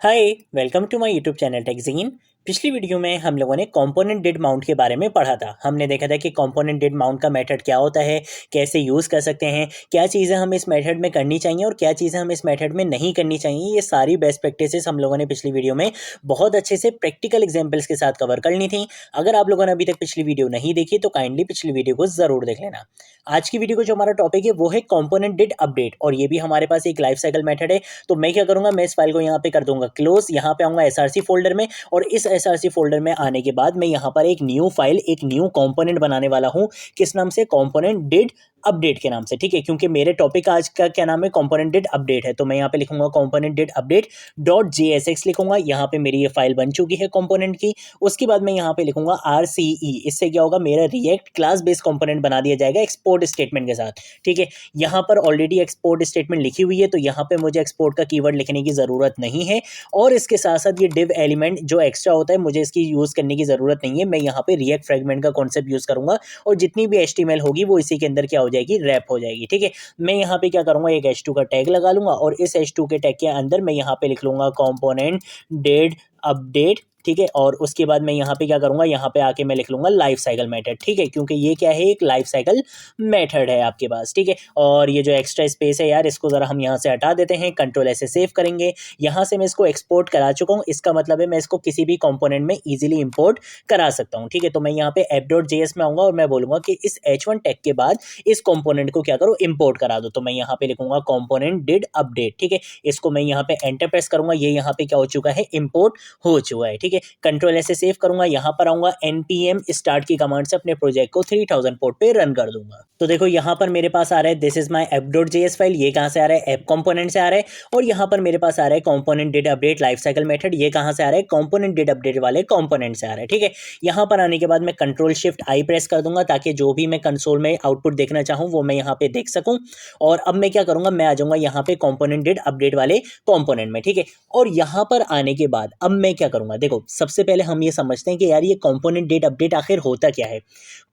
Hi, welcome to my YouTube channel TechGene. पिछली video में हम लोगों ने कंपोनेंट डिड माउंट के बारे में पढ़ा था। हमने देखा था कि कंपोनेंट डिड माउंट का मेथड क्या होता है, कैसे यूज़ कर सकते हैं, क्या चीज़ें हमें इस मेथड में करनी चाहिए और क्या चीज़ें हमें इस मेथड में नहीं करनी चाहिए। ये सारी बेस्ट प्रैक्टिसेस हम लोगों ने पिछली वीडियो में बहुत अच्छे से प्रैक्टिकल एग्जाम्पल्स के साथ कवर कर ली थी। अगर आप लोगों ने अभी तक पिछली वीडियो नहीं देखी तो काइंडली पिछली वीडियो को ज़रूर देख लेना। आज की वीडियो को जो हमारा टॉपिक है वो है कंपोनेंट डिड अपडेट, और ये भी हमारे पास एक लाइफ साइकिल मेथड है। तो मैं क्या करूंगा, मैं इस फाइल को यहाँ पे कर दूंगा क्लोज, यहाँ पे आऊंगा एसआरसी फोल्डर में, और इस एसआरसी फोल्डर में आने के बाद मैं यहाँ पर एक न्यू फाइल, एक न्यू कंपोनेंट बनाने वाला हूँ। किस नाम से? कंपोनेंट डिड अपडेट के नाम से। ठीक है, क्योंकि मेरे टॉपिक आज का क्या नाम है? कंपोनेंट डिड अपडेट है। तो मैं यहाँ पे लिखूंगा component did update dot JSX लिखूंगा। यहाँ पे मेरी ये फाइल बन चुकी है कंपोनेंट की। उसके बाद मैं यहाँ पे लिखूंगा RCE। इससे क्या होगा, मेरा रिएक्ट क्लास बेस्ड कंपोनेंट बना दिया जाएगा एक्सपोर्ट स्टेटमेंट के साथ। ठीक है, यहाँ पर ऑलरेडी एक्सपोर्ट स्टेटमेंट लिखी हुई है, तो यहाँ पे मुझे एक्सपोर्ट का कीवर्ड लिखने की जरूरत नहीं है। और इसके साथ साथ ये डिव एलिमेंट जो एक्स्ट्रा होता है, मुझे इसकी यूज करने की जरूरत नहीं है। मैं यहाँ पे रिएक्ट फ्रेगमेंट का कॉन्सेप्ट यूज करूंगा, और जितनी भी HTML होगी वो इसी के अंदर क्या हो जाएगी? रैप हो जाएगी। ठीक है, मैं यहाँ पे क्या करूंगा, एक H2 का टैग लगा लूंगा, और इस H2 के टैग के अंदर मैं यहाँ पे लिख लूंगा कंपोनेंट डिड अपडेट। ठीक है, और उसके बाद मैं यहाँ पे क्या करूंगा, यहाँ पे आके मैं लिख लूंगा लाइफ साइकिल मेथड। ठीक है, क्योंकि ये क्या है, एक लाइफ साइकिल मेथड है आपके पास। ठीक है, और ये जो एक्स्ट्रा स्पेस है यार, इसको जरा हम यहाँ से हटा देते हैं, कंट्रोल ऐसे सेव करेंगे। यहाँ से मैं इसको एक्सपोर्ट करा चुका हूँ, इसका मतलब है मैं इसको किसी भी कंपोनेंट में इजीली इंपोर्ट करा सकता हूँ। ठीक है, तो मैं यहाँ पे app.js में आऊंगा और मैं बोलूंगा कि इस H1 टैग के बाद इस कंपोनेंट को क्या करो, इंपोर्ट करा दो। तो मैं यहाँ पे लिखूंगा कंपोनेंट डिड अपडेट। ठीक है, इसको मैं यहाँ पे एंटर प्रेस करूंगा, ये यहाँ पे क्या हो चुका है, इंपोर्ट हो चुका है। ठीक है, कंट्रोल ऐसे सेव करूंगा, यहाँ पर आऊंगा, npm स्टार्ट की कमांड से अपने प्रोजेक्ट को 3000 पोर्ट पे रन कर दूंगा। तो देखो यहाँ पर मेरे पास आ रहा है this is my app.js file. ये कहाँ से आ रहा है? ऐप कंपोनेंट से आ रहा है। और यहाँ पर मेरे पास आ रहा है component did update life cycle method. ये कहाँ से आ रहा है? कंपोनेंट डिड अपडेट वाले कंपोनेंट से आ रहा है। ठीक है, यहाँ पर आने के बाद मैं कंट्रोल शिफ्ट आई प्रेस कर दूंगा, ताकि जो भी मैं कंसोल में आउटपुट देखना चाहूँ वो मैं यहाँ पे देख सकूँ। और अब मैं क्या करूंगा, मैं आ जाऊंगा यहाँ पे कंपोनेंट डिड अपडेट वाले कंपोनेंट में। ठीक है, और यहाँ पर आने के बाद अब मैं क्या करूंगा, देखो सबसे पहले हम ये समझते हैं कि यार ये कंपोनेंट डिड अपडेट आखिर होता क्या है।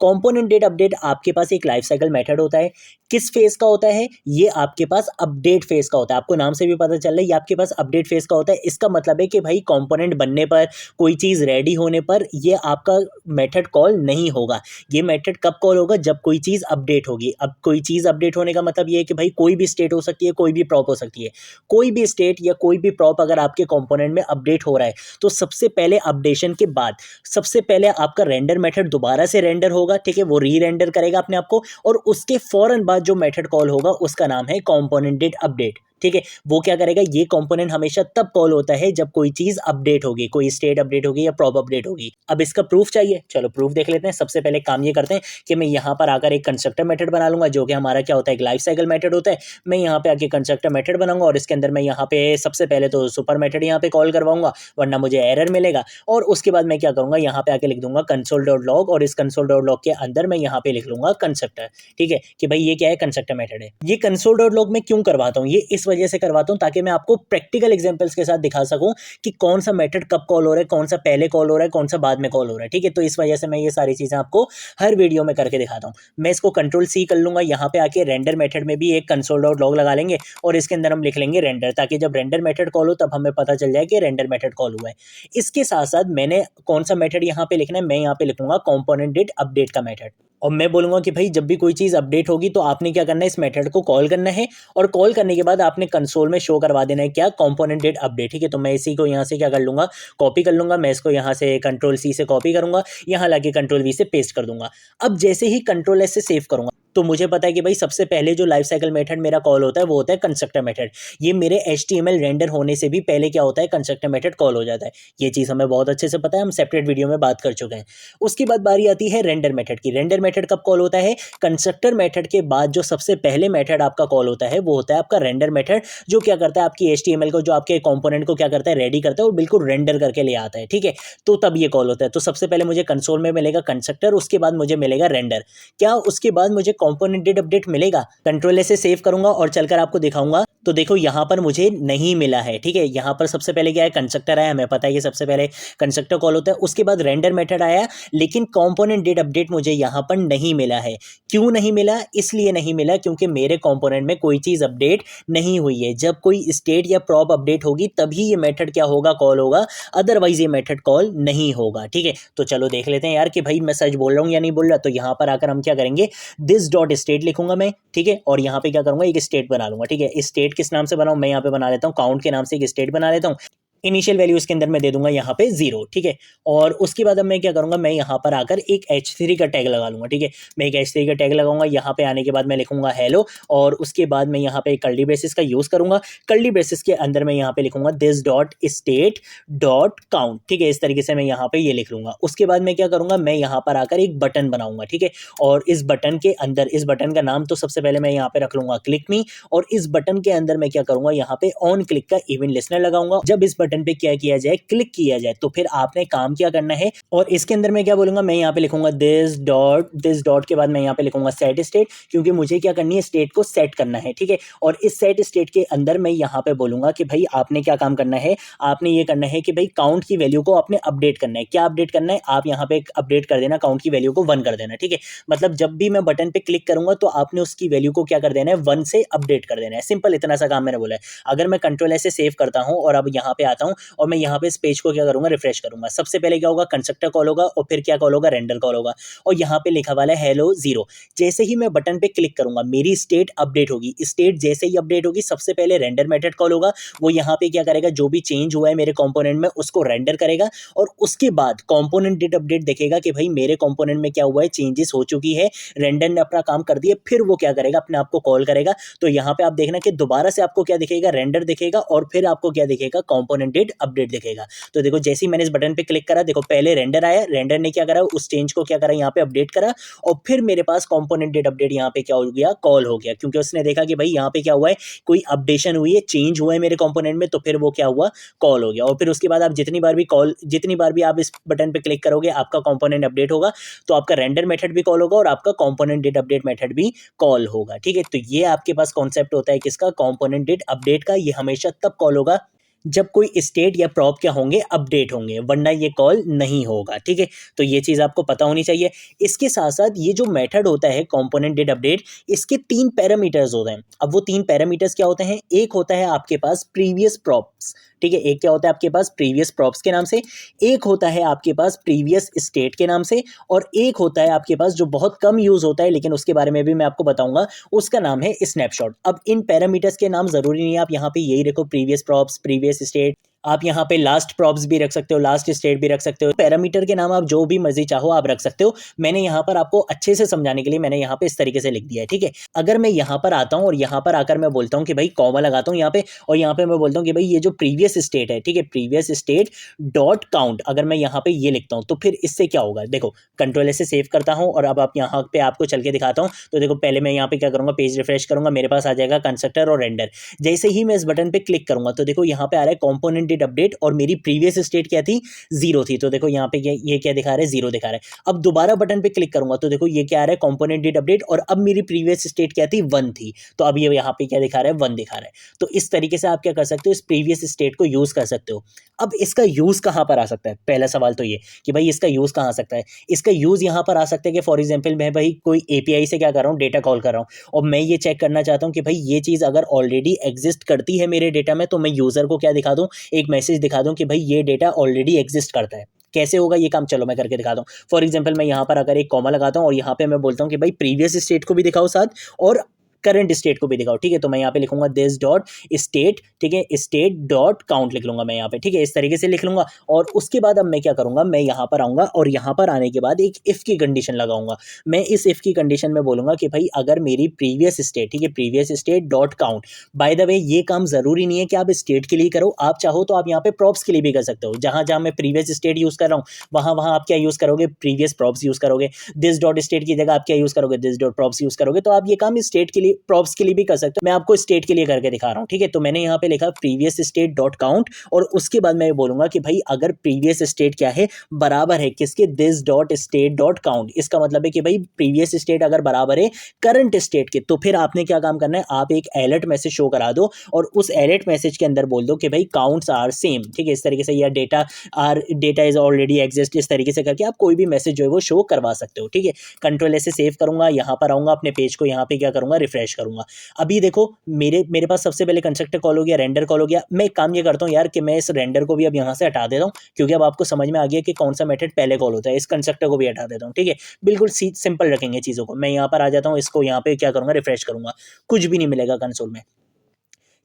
कंपोनेंट डिड अपडेट आपके पास एक लाइफ साइकिल मेथड होता है। किस फेज का होता है? ये आपके पास अपडेट फेज का होता है। आपको नाम से भी पता चल रहा है ये आपके पास अपडेट फेज का होता है। इसका मतलब है कि भाई कंपोनेंट बनने पर, कोई चीज रेडी होने पर ये आपका मेथड कॉल नहीं होगा। ये मेथड कब कॉल होगा? जब कोई चीज अपडेट होगी। अब कोई चीज अपडेट होने का मतलब ये है कि भाई कोई भी स्टेट हो सकती है, कोई भी प्रॉप हो सकती है। कोई भी स्टेट या कोई भी प्रॉप अगर आपके कंपोनेंट में अपडेट हो रहा है, तो सबसे पहले अपडेशन के बाद सबसे पहले आपका रेंडर मेथड दोबारा से रेंडर होगा। ठीक है, वो री रेंडर करेगा अपने आप को, और उसके फौरन बाद जो मेथड कॉल होगा उसका नाम है कंपोनेंट डिड अपडेट। ठीक है, वो क्या करेगा, ये कंपोनेंट हमेशा तब कॉल होता है जब कोई चीज अपडेट होगी, कोई स्टेट अपडेट होगी या प्रॉप अपडेट होगी। अब इसका प्रूफ चाहिए, चलो प्रूफ देख लेते हैं। सबसे पहले काम ये करते हैं कि मैं यहाँ पर आकर एक कंस्ट्रक्टर मेथड बना लूंगा, जो कि हमारा क्या होता है, एक लाइफ साइकिल मेथड होता है। मैं यहाँ पे आके कंस्ट्रक्टर मेथड बनाऊंगा, और इसके अंदर मैं यहाँ पे सबसे पहले तो सुपर मेथड यहाँ पे कॉल करवाऊंगा, वरना मुझे एरर मिलेगा। और उसके बाद मैं क्या करूंगा, यहाँ पे आके लिख दूंगा console.log, और इस console.log के अंदर मैं यहाँ पे लिख लूंगा कंस्ट्रक्टर। ठीक है, कि भाई ये क्या है, कंस्ट्रक्टर मेथड है। ये console.log में क्यों करवाता हूँ? ये इस वजह से करवाता हूँ ताकि मैं आपको प्रैक्टिकल एग्जांपल्स के साथ दिखा सकूं कि कौन सा मेथड कब कॉल हो रहा है, कौन सा पहले कॉल हो रहा है, कौन सा बाद में कॉल हो रहा है। ठीक है, तो इस वजह से मैं ये सारी चीजें आपको हर वीडियो में करके दिखाता हूँ। मैं इसको कंट्रोल C कर लूंगा, यहाँ पे आके रेंडर मेथड में भी एक console.log लगा लेंगे, और इसके अंदर हम लिख लेंगे रेंडर, ताकि जब रेंडर मेथड कॉल हो तब हमें पता चल जाए कि रेंडर मेथड कॉल हुआ है। इसके साथ साथ मैंने कौन सा मेथड यहाँ पे लिखना है, मैं यहाँ पे लिखूंगा कंपोनेंट डिड अपडेट का मेथड। और मैं बोलूंगा कि भाई जब भी कोई चीज़ अपडेट होगी तो आपने क्या करना है, इस मेथड को कॉल करना है, और कॉल करने के बाद आपने कंसोल में शो करवा देना है क्या, कंपोनेंट डिड अपडेट। ठीक है, तो मैं इसी को यहाँ से क्या कर लूंगा, कॉपी कर लूंगा। मैं इसको यहाँ से कंट्रोल C से कॉपी करूंगा, यहाँ लाके कंट्रोल V से पेस्ट कर दूंगा। अब जैसे ही कंट्रोल S से सेव करूंगा, तो मुझे पता है कि भाई सबसे पहले जो लाइफ साइकिल मेथड मेरा कॉल होता है वो होता है कंस्ट्रक्टर मेथड। ये मेरे HTML रेंडर होने से भी पहले क्या होता है, कंस्ट्रक्टर मेथड कॉल हो जाता है। ये चीज़ हमें बहुत अच्छे से पता है, हम सेपरेट वीडियो में बात कर चुके हैं। उसके बाद बारी आती है रेंडर मेथड की। रेंडर मेथड कब कॉल होता है? कंस्ट्रक्टर मेथड के बाद जो सबसे पहले मेथड आपका कॉल होता है वो होता है आपका रेंडर मेथड, जो क्या करता है, आपकी HTML को, जो आपके कंपोनेंट को क्या करता है, रेडी करता है और बिल्कुल रेंडर करके ले आता है। ठीक है, तो तब ये कॉल होता है। तो सबसे पहले मुझे कंसोल में मिलेगा कंस्ट्रक्टर, उसके बाद मुझे मिलेगा रेंडर। क्या? उसके बाद मुझे कंपोनेंट डेट अपडेट मिलेगा? कंट्रोल से सेव करूंगा और चलकर आपको दिखाऊंगा। तो देखो यहाँ पर मुझे नहीं मिला है, ठीक है। यहाँ पर सबसे पहले क्या है, कंस्ट्रक्टर आया, हमें पता है कि सबसे पहले कंस्ट्रक्टर कॉल होता है, उसके बाद रेंडर मेथड आया, लेकिन कंपोनेंट डेट अपडेट मुझे यहाँ पर नहीं मिला है। क्यों नहीं मिला? इसलिए नहीं मिला क्योंकि मेरे कंपोनेंट में कोई चीज़ अपडेट नहीं हुई है। जब कोई स्टेट या प्रॉप अपडेट होगी तभी ये मेथड क्या होगा, कॉल होगा, अदरवाइज ये मेथड कॉल नहीं होगा, ठीक है। तो चलो देख लेते हैं यार कि भाई मैं सच बोल रहा हूँ या नहीं बोल रहा। तो यहाँ पर आकर हम क्या करेंगे, दिस डॉट स्टेट लिखूंगा मैं, ठीक है, और यहाँ पे क्या करूंगा, एक स्टेट बना लूंगा, ठीक है। स्टेट किस नाम से बनाऊं, मैं यहाँ पे बना लेता हूँ काउंट के नाम से एक स्टेट बना लेता हूँ। इनिशियल वैल्यू इसके अंदर मैं दे दूंगा यहाँ पे 0, ठीक है। और उसके बाद अब मैं क्या करूंगा, मैं यहाँ पर आकर एक H3 का टैग लगा लूंगा, ठीक है। मैं एक H3 का टैग लगाऊंगा, यहाँ पे आने के बाद मैं लिखूंगा हेलो, और उसके बाद मैं यहाँ पे कर्ली ब्रेसेस का यूज करूंगा। कर्ली ब्रेसेस के अंदर मैं यहाँ पे लिखूंगा this dot state dot count, ठीक है। इस तरीके से मैं यहाँ पे ये लिख लूंगा। उसके बाद मैं क्या करूंगा, मैं यहाँ पर आकर एक बटन बनाऊंगा, ठीक है। और इस बटन के अंदर, इस बटन का नाम तो सबसे पहले मैं यहाँ पे रख लूंगा क्लिक मी, और इस बटन के अंदर मैं क्या करूंगा, यहाँ पे ऑन क्लिक का इवेंट लिसनर लगाऊंगा। जब इस बटन पे क्या किया जाए, क्लिक किया जाए, तो फिर आपने काम क्या करना है। और इसके अंदर मैं क्या बोलूंगा, मैं यहाँ पे लिखूंगा दिस डॉट के बाद मैं यहाँ पे लिखूंगा सेट स्टेट, क्योंकि मुझे क्या करनी है, स्टेट को सेट करना है, ठीक है। और इस सेट स्टेट के अंदर मैं यहाँ पे बोलूंगा कि भाई आपने क्या काम करना है, आपने ये करना है कि भाई काउंट की वैल्यू को आपने अपडेट करना है। क्या अपडेट करना है, आप यहाँ पे अपडेट कर देना, काउंट की वैल्यू को 1 कर देना, ठीक है। मतलब जब भी मैं बटन पे क्लिक करूंगा तो आपने उसकी वैल्यू को क्या कर देना है, 1 से अपडेट कर देना है। सिंपल इतना सा काम मैंने बोला है। अगर मैं कंट्रोल ऐसे सेव करता हूँ और अब यहाँ पे आता हूँ और मैं यहाँ पे इस पेज को क्या करूंगा, रिफ्रेश करूंगा, सबसे पहले क्या होगा, कंस्ट्रक्टर कॉल होगा, और फिर क्या कॉल होगा, रेंडर कॉल होगा, और यहाँ पे लिखा वाला है हेलो 0। जैसे ही मैं बटन पे क्लिक करूंगा मेरी स्टेट अपडेट होगी। स्टेट जैसे ही अपडेट होगी सबसे पहले रेंडर मेथड कॉल होगा, वो यहाँ पे क्या करेगा, जो भी चेंज हुआ है मेरे कंपोनेंट में उसको रेंडर करेगा, और उसके बाद कंपोनेंट डेट अपडेट देखेगा कि भाई मेरे कंपोनेंट में क्या हुआ है, चेंजेस हो चुकी है, रेंडर ने अपना काम कर दिया, फिर वो क्या करेगा, अपने आप को कॉल करेगा। तो यहाँ पे आप देखना कि दोबारा से आपको क्या दिखेगा, रेंडर दिखेगा, और फिर आपको क्या दिखेगा, कंपोनेंट डेट अपडेट दिखेगा। तो देखो जैसे ही मैंने इस बटन पे क्लिक करा, देखो पहले रेंडर आया, रेंडर ने क्या करा, उस चेंज को क्या करा, यहाँ पे अपडेट करा, और फिर मेरे पास कंपोनेंट डेट अपडेट यहाँ पे क्या हो गया, कॉल हो गया, क्योंकि उसने देखा कि भाई यहाँ पे क्या हुआ है, कोई अपडेशन हुई है, चेंज हुआ है मेरे कंपोनेंट में, तो फिर वो क्या हुआ, कॉल हो गया। और फिर उसके बाद आप जितनी बार भी आप इस बटन पे क्लिक करोगे आपका कंपोनेंट अपडेट होगा, तो आपका रेंडर मेथड भी कॉल होगा और आपका कंपोनेंट डेट अपडेट मेथड भी कॉल होगा, ठीक है। तो ये आपके पास कॉन्सेप्ट होता है किसका, कंपोनेंट डेट अपडेट का। ये हमेशा तब कॉल होगा जब कोई स्टेट या प्रॉप क्या होंगे, अपडेट होंगे, वरना ये कॉल नहीं होगा, ठीक है। तो ये चीज़ आपको पता होनी चाहिए। इसके साथ साथ ये जो मेथड होता है कंपोनेंट डेट अपडेट, इसके 3 पैरामीटर्स होते हैं। अब वो 3 पैरामीटर्स क्या होते हैं, एक होता है आपके पास प्रीवियस प्रॉप्स, ठीक है। एक क्या होता है आपके पास, प्रीवियस प्रॉप्स के नाम से, एक होता है आपके पास प्रीवियस स्टेट के नाम से, और एक होता है आपके पास जो बहुत कम यूज होता है लेकिन उसके बारे में भी मैं आपको बताऊंगा, उसका नाम है स्नैपशॉट। अब इन पैरामीटर्स के नाम जरूरी नहीं है आप यहाँ पे यही रखो, प्रीवियस प्रॉप्स, प्रीवियस स्टेट, आप यहाँ पे लास्ट प्रॉप्स भी रख सकते हो, लास्ट स्टेट भी रख सकते हो। पैरामीटर के नाम आप जो भी मर्जी चाहो आप रख सकते हो। मैंने यहाँ पर आपको अच्छे से समझाने के लिए मैंने यहाँ पे इस तरीके से लिख दिया है, ठीक है। अगर मैं यहाँ पर आता हूँ और यहाँ पर आकर मैं बोलता हूँ कि भाई कॉमा लगाता हूँ यहाँ पे, और यहाँ पे मैं बोलता हूँ कि भाई ये जो प्रीवियस स्टेट है, ठीक है, प्रीवियस स्टेट डॉट काउंट, अगर मैं यहाँ पे ये लिखता हूँ तो फिर इससे क्या होगा, देखो कंट्रोल से सेव करता हूँ और अब आप यहाँ पे आपको चल के दिखाता हूँ। तो देखो पहले मैं यहाँ पे क्या करूँगा, पेज रिफ्रेश करूँगा, मेरे पास आ जाएगा कंस्ट्रक्टर और रेंडर। जैसे ही मैं इस बटन पे क्लिक करूँगा तो देखो यहाँ पे आ रहा है कंपोनेंट डेट अपडेट, और मेरी प्रीवियस स्टेट क्या थी, 0 थी। तो देखो यहाँ पे ये क्या दिखा रहा है, 0 दिखा रहा है। अब दोबारा बटन पे क्लिक करूंगा तो देखो ये क्या आ रहा है, कंपोनेंट डेट अपडेट, और अब मेरी प्रीवियस स्टेट क्या थी, 1 थी। तो अब ये यहाँ पे क्या दिखा रहा है, 1 दिखा रहा है। तो इस तरीके से आप क्या कर सकते हो, इस प्रीवियस स्टेट को यूज कर सकते हो। अब इसका यूज कहाँ पर आ सकता है, पहला सवाल तो ये कि भाई इसका यूज कहाँ आ सकता है। इसका यूज यहाँ पर आ सकता है कि फॉर एग्जाम्पल मैं भाई कोई एपीआई से क्या कर रहा हूँ, डेटा कॉल कर रहा हूँ, और मैं ये चेक करना चाहता हूँ कि भाई ये चीज़ अगर ऑलरेडी एग्जिस्ट करती है मेरे डेटा में, तो मैं यूजर को क्या दिखा दूँ, एक मैसेज दिखा दूँ कि भाई ये डेटा ऑलरेडी एग्जिस्ट करता है। कैसे होगा ये काम, चलो मैं करके दिखाता हूँ। फॉर एग्जाम्पल मैं यहाँ पर अगर एक कॉमा लगाता हूँ और यहाँ पे मैं बोलता हूँ कि भाई प्रीवियस स्टेट को भी दिखाओ साथ, और करंट स्टेट को भी दिखाओ, ठीक है। तो मैं यहाँ पे लिखूंगा दिस डॉट स्टेट, ठीक है, स्टेट डॉट काउंट लिख लूंगा मैं यहाँ पे, ठीक है, इस तरीके से लिख लूंगा। और उसके बाद अब मैं क्या करूंगा, मैं यहाँ पर आऊंगा और यहाँ पर आने के बाद एक इफ की कंडीशन लगाऊंगा। मैं इस इफ की कंडीशन में बोलूंगा कि भाई अगर मेरी प्रीवियस स्टेट, ठीक है, previous state dot count, by the way ये काम जरूरी नहीं है कि आप स्टेट के लिए करो, आप चाहो तो आप यहाँ पे प्रॉप्स के लिए भी कर सकते हो। जहां जहां मैं प्रीवियस स्टेट यूज कर रहा हूँ वहां वहां आप क्या यूज करोगे, प्रीवियस प्रॉप्स यूज करोगे। दिस डॉट स्टेट की जगह आप क्या यूज करोगे, दिस डॉट प्रॉप्स यूज करोगे। तो आप ये काम स्टेट के लिए प्रॉप्स के लिए भी कर सकते हो। मैं आपको स्टेट के लिए करके दिखा रहा हूँ, ठीक है। तो मैंने यहाँ पे लिखा प्रीवियस स्टेट डॉट काउंट, और उसके बाद मैं बोलूंगा कि भाई अगर प्रीवियस स्टेट क्या है, बराबर है किसके, this dot state dot count. इसका मतलब है कि भाई प्रीवियस स्टेट अगर बराबर है करंट स्टेट के, तो फिर आपने क्या काम करना है, आप एक अलर्ट मैसेज शो करा दो और उस अलर्ट मैसेज के अंदर बोल दो कि भाई काउंट्स आर सेम, ठीक है, इस तरीके से, या डेटा इज ऑलरेडी एग्जिस्ट, इस तरीके से करके आप कोई भी मैसेज जो है वो शो करवा सकते हो, ठीक है। कंट्रोल ऐसे सेव करूंगा, यहाँ पर आऊंगा अपने पेज को, यहाँ पे क्या करूंगा, रिफ्रेश करूंगा। अभी देखो मेरे पास सबसे पहले कंस्ट्रक्टर कॉल हो गया, रेंडर कॉल हो गया। मैं एक काम ये करता हूँ यार कि मैं इस रेंडर को भी अब यहाँ से हटा देता हूँ, क्योंकि अब आपको समझ में आ गया कि कौन सा मेथड पहले कॉल होता है। इस कंस्ट्रक्टर को भी हटा देता हूँ, ठीक है। बिल्कुल सिंपल रखेंगे चीज़ों को। मैं यहाँ पर आ जाता हूँ, इसको यहाँ पे क्या करूँगा, रिफ्रेश करूँगा, कुछ भी नहीं मिलेगा कंसोल में।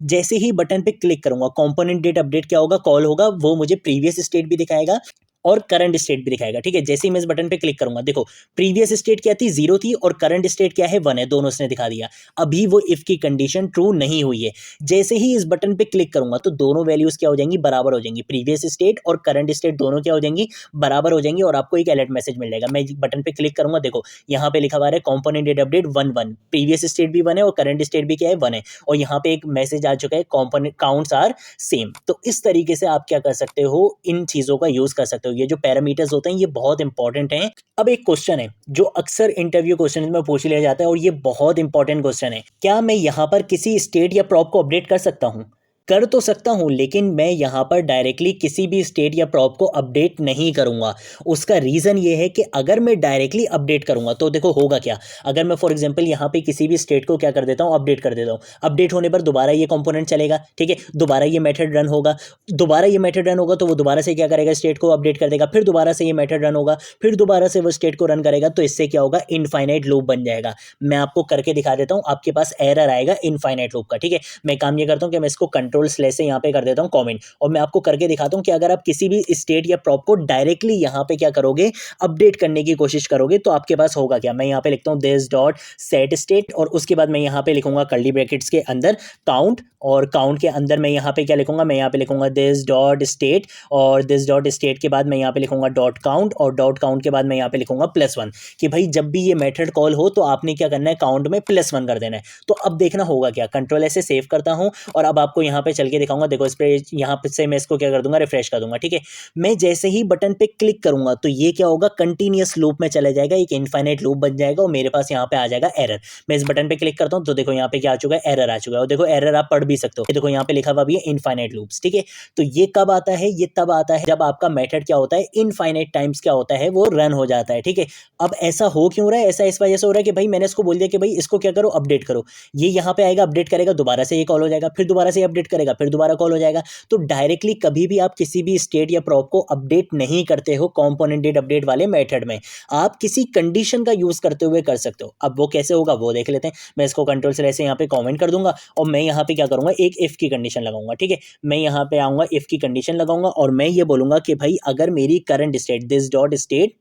जैसे ही बटन पे क्लिक करूंगा, कंपोनेंट डेट अपडेट क्या होगा, कॉल होगा, वो मुझे प्रीवियस स्टेट भी दिखाएगा और करंट स्टेट भी दिखाएगा, ठीक है। जैसे ही मैं इस बटन पे क्लिक करूंगा, देखो प्रीवियस स्टेट क्या थी, 0 थी, और करंट स्टेट क्या है, 1 है, दोनों उसने दिखा दिया। अभी वो इफ की कंडीशन ट्रू नहीं हुई है। जैसे ही इस बटन पे क्लिक करूंगा तो दोनों वैल्यूज क्या हो जाएंगी, बराबर हो जाएंगी। प्रीवियस स्टेट और करंट स्टेट दोनों क्या हो जाएंगी, बराबर हो जाएंगी, और आपको एक अलर्ट मैसेज मिल जाएगा। मैं बटन पे क्लिक करूंगा, देखो यहाँ पे लिखा हुआ है component date update 1 1, previous state भी 1 है और करंट स्टेट भी क्या है, 1 है, और यहाँ पे एक मैसेज आ चुका है, कंपोनेंट काउंट्स आर सेम। तो इस तरीके से आप क्या कर सकते हो, इन चीजों का यूज कर सकते हो। ये जो पैरामीटर्स होते हैं ये बहुत इंपॉर्टेंट हैं। अब एक क्वेश्चन है जो अक्सर इंटरव्यू क्वेश्चन में पूछ लिया जाता है, और ये बहुत इंपॉर्टेंट क्वेश्चन है, क्या मैं यहाँ पर किसी स्टेट या प्रॉप को अपडेट कर सकता हूँ? कर तो सकता हूं, लेकिन मैं यहां पर डायरेक्टली किसी भी स्टेट या प्रॉप को अपडेट नहीं करूंगा। उसका रीजन ये है कि अगर मैं डायरेक्टली अपडेट करूंगा तो देखो होगा क्या। अगर मैं फॉर एग्जांपल यहां पे किसी भी स्टेट को क्या कर देता हूं, अपडेट कर देता हूं, अपडेट होने पर दोबारा ये कंपोनेंट चलेगा, ठीक है, दोबारा ये मेथड रन होगा, दोबारा ये मेथड रन होगा तो वो दोबारा से क्या करेगा, स्टेट को अपडेट कर देगा, फिर दोबारा से ये मेथड रन होगा, फिर दोबारा से वो स्टेट को रन करेगा। तो इससे क्या होगा, इनफाइनाइट लूप बन जाएगा। मैं आपको करके दिखा देता हूं, आपके पास एरर आएगा इनफाइनाइट लूप का, ठीक है। मैं काम ये करता हूं कि मैं इसको कंट्रोल स्लैश से यहाँ पे कर देता हूं कमेंट, और मैं आपको करके दिखाता हूं कि अगर आप किसी भी स्टेट या प्रॉप को डायरेक्टली यहां पे क्या करोगे, अपडेट करने की कोशिश करोगे, तो आपके पास होगा क्या। मैं यहां पे लिखता हूं दिस डॉट सेट स्टेट, और उसके बाद मैं यहां पे लिखूंगा कर्ली ब्रैकेट्स के अंदर काउंट, और काउंट के अंदर मैं यहां पे क्या लिखूंगा, मैं यहां पे लिखूंगा दिस डॉट स्टेट, और दिस डॉट स्टेट के बाद मैं यहां पे लिखूंगा डॉट काउंट, और डॉट काउंट के बाद मैं यहां पे लिखूंगा +1, कि भाई जब भी ये मेथड कॉल हो तो आपने क्या करना है, काउंट में +1 कर देना है। तो अब देखना होगा क्या, कंट्रोल ऐसे सेव करता हूं और अब आपको यहां पे चल के दिखाऊंगा। देखो इस पे यहाँ पे से मैं इसको क्या कर दूंगा, रिफ्रेश कर दूंगा, ठीक है। मैं जैसे ही बटन पे क्लिक करूंगा तो ये क्या होगा, कंटिन्यूअस लूप में चला जाएगा, एक इनफाइनाइट लूप बन जाएगा, और मेरे पास यहाँ पे आ जाएगा एरर। मैं इस बटन पे क्लिक करता हूँ तो देखो यहाँ पे क्या आ चुका है, एरर आ चुका है, और देखो एरर आप पढ़ भी सकते हो, देखो यहाँ पे लिखा हुआ भी है इनफाइनाइट लूप्स, ठीक है। तो ये कब आता है, ये तब आता है जब आपका मेथड क्या होता है, इनफाइनाइट टाइम्स क्या होता है, वो रन हो जाता है, ठीक है। अब ऐसा हो क्यों रहा है, ऐसा इस वजह से हो रहा है कि भाई मैंने इसको बोल दिया कि भाई इसको क्या करो, अपडेट करो, ये यहाँ पे आएगा, अपडेट करेगा, दोबारा से ये कॉल हो जाएगा, फिर दोबारा से अपडेट करेगा, फिर दोबारा कॉल हो जाएगा। तो डायरेक्टली कभी भी आप किसी भी स्टेट या प्रॉप को अपडेट नहीं करते हो कंपोनेंट डेट अपडेट वाले मेथड में, आप किसी कंडीशन का यूज करते हुए कर सकते हो। अब वो कैसे होगा वो देख लेते हैं। मैं इसको कंट्रोल से ऐसे यहाँ पे कमेंट कर दूंगा, और मैं यहाँ पे क्या करूंगा, एक इफ की कंडीशन लगाऊंगा, ठीक है। मैं यहाँ पे आऊंगा, इफ की कंडीशन लगाऊंगा, और मैं ये बोलूंगा कि भाई अगर मेरी current state, this dot state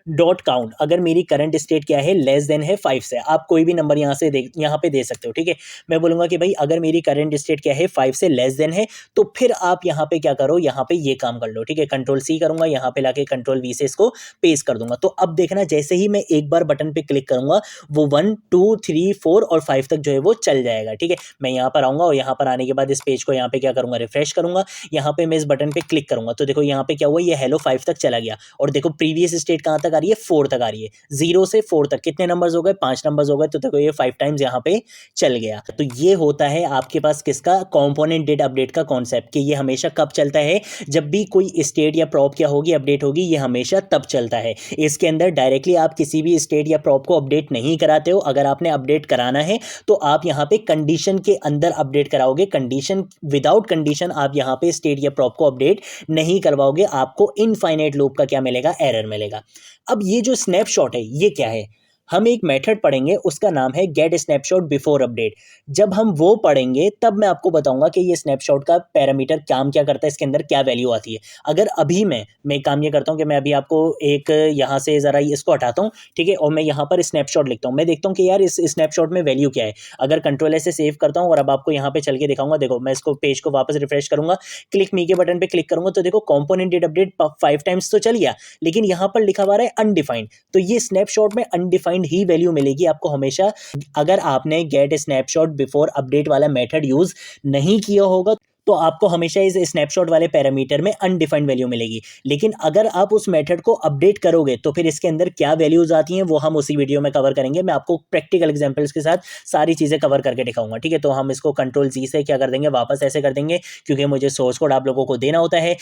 dot count, अगर मेरी करंट स्टेट क्या है, लेस देन है 5 से, आप कोई भी नंबर यहाँ पे दे सकते हो, ठीक है। मैं बोलूंगा कि भाई अगर मेरी करंट स्टेट क्या है, 5 से लेस देन है, तो फिर आप यहाँ पे क्या करो, यहाँ पे ये काम कर लो, ठीक है। कंट्रोल C करूंगा, यहाँ पे लाके कंट्रोल V से इसको पेस्ट कर दूंगा। तो अब देखना, जैसे ही मैं एक बार बटन पे क्लिक करूंगा, वो 1 2 3 4 और 5 तक जो है वो चल जाएगा, ठीक है। मैं यहाँ पर आऊंगा, और यहाँ पर आने के बाद इस पेज को यहाँ पे क्या करूंगा, रिफ्रेश करूंगा। यहाँ पे मैं इस बटन पे क्लिक करूंगा तो देखो यहाँ पे क्या हुआ, ये हेलो 5 तक चला गया, और देखो प्रीवियस स्टेट कहाँ तक आ रही है, 4 तक आ रही है। 0 से 4 तक कितने नंबर्स हो गए, 5 नंबर्स हो गए, तो देखो ये 5 टाइम्स यहाँ पे चल गया। तो ये होता है आपके पास किसका, कंपोनेंट डेट अपडेट का कॉन्सेप्ट, कि ये हमेशा कब चलता है, जब भी कोई स्टेट या प्रॉप क्या होगी, अपडेट होगी, ये हमेशा तब चलता है। इसके अंदर डायरेक्टली आप किसी भी स्टेट या प्रॉप को अपडेट नहीं कराते हो। अगर आपने अपडेट कराना है तो आप यहाँ पे कंडीशन के अंदर अपडेट कराओगे, कंडीशन विदाउट कंडीशन आप यहाँ पे स्टेट या प्रॉप को अपडेट नहीं करवाओगे, आपको इनफाइनाइट लूप का क्या मिलेगा, एरर मिलेगा। अब ये जो स्नैपशॉट है ये क्या है, हम एक मेथड पढ़ेंगे, उसका नाम है गेट स्नैपशॉट बिफोर अपडेट। जब हम वो पढ़ेंगे तब मैं आपको बताऊंगा कि ये स्नैपशॉट का पैरामीटर काम क्या करता है, इसके अंदर क्या वैल्यू आती है। अगर अभी मैं काम ये करता हूं कि मैं अभी आपको एक यहाँ से ज़रा इसको हटाता हूँ, ठीक है, और मैं यहाँ पर स्नैपशॉट लिखता हूँ, मैं देखता हूँ कि यार इस स्नैपशॉट में वैल्यू क्या है। अगर कंट्रोल से सेव करता हूँ और अब आपको यहाँ पे चल के दिखाऊंगा, देखो मैं इसको पेज को वापस रिफ्रेश करूंगा, क्लिक मी के बटन पर क्लिक करूंगा, तो देखो कंपोनेंट डेट अपडेट 5 टाइम्स तो चल गया, लेकिन यहाँ पर लिखा हुआ है अनडिफाइंड। तो ये स्नैपशॉट में अनडिफाइंड अनडिफाइंड ही वैल्यू मिलेगी आपको हमेशा। अगर आपने गेट स्नैपशॉट बिफोर अपडेट वाला मेथड यूज नहीं किया होगा तो आपको हमेशा इस स्नैपशॉट वाले पैरामीटर में अनडिफाइंड वैल्यू मिलेगी। लेकिन अगर आप उस मेथड को अपडेट करोगे तो फिर इसके अंदर क्या वैल्यूज आती हैं वो हम उसी वीडियो में कवर करेंगे। मैं आपको प्रैक्टिकल एग्जांपल्स के साथ सारी चीज़ें कवर करके दिखाऊंगा, ठीक है। तो हम इसको कंट्रोल जी से क्या कर देंगे, वापस ऐसे कर देंगे, क्योंकि मुझे सोर्स कोड आप लोगों को देना होता है।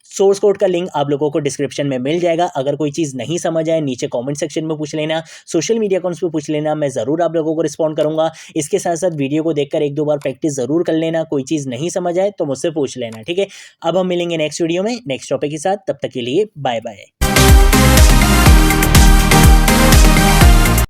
सोर्स कोड का लिंक आप लोगों को डिस्क्रिप्शन में मिल जाएगा। अगर कोई चीज़ नहीं समझ आए नीचे कमेंट सेक्शन में पूछ लेना, सोशल मीडिया अकाउंट्स पे पूछ लेना, मैं ज़रूर आप लोगों को रिस्पॉन्ड करूंगा। इसके साथ साथ वीडियो को देखकर एक दो बार प्रैक्टिस ज़रूर कर लेना। कोई चीज़ नहीं समझ आए तो मुझसे पूछ लेना, ठीक है। अब हम मिलेंगे नेक्स्ट वीडियो में नेक्स्ट टॉपिक के साथ, तब तक के लिए बाय बाय।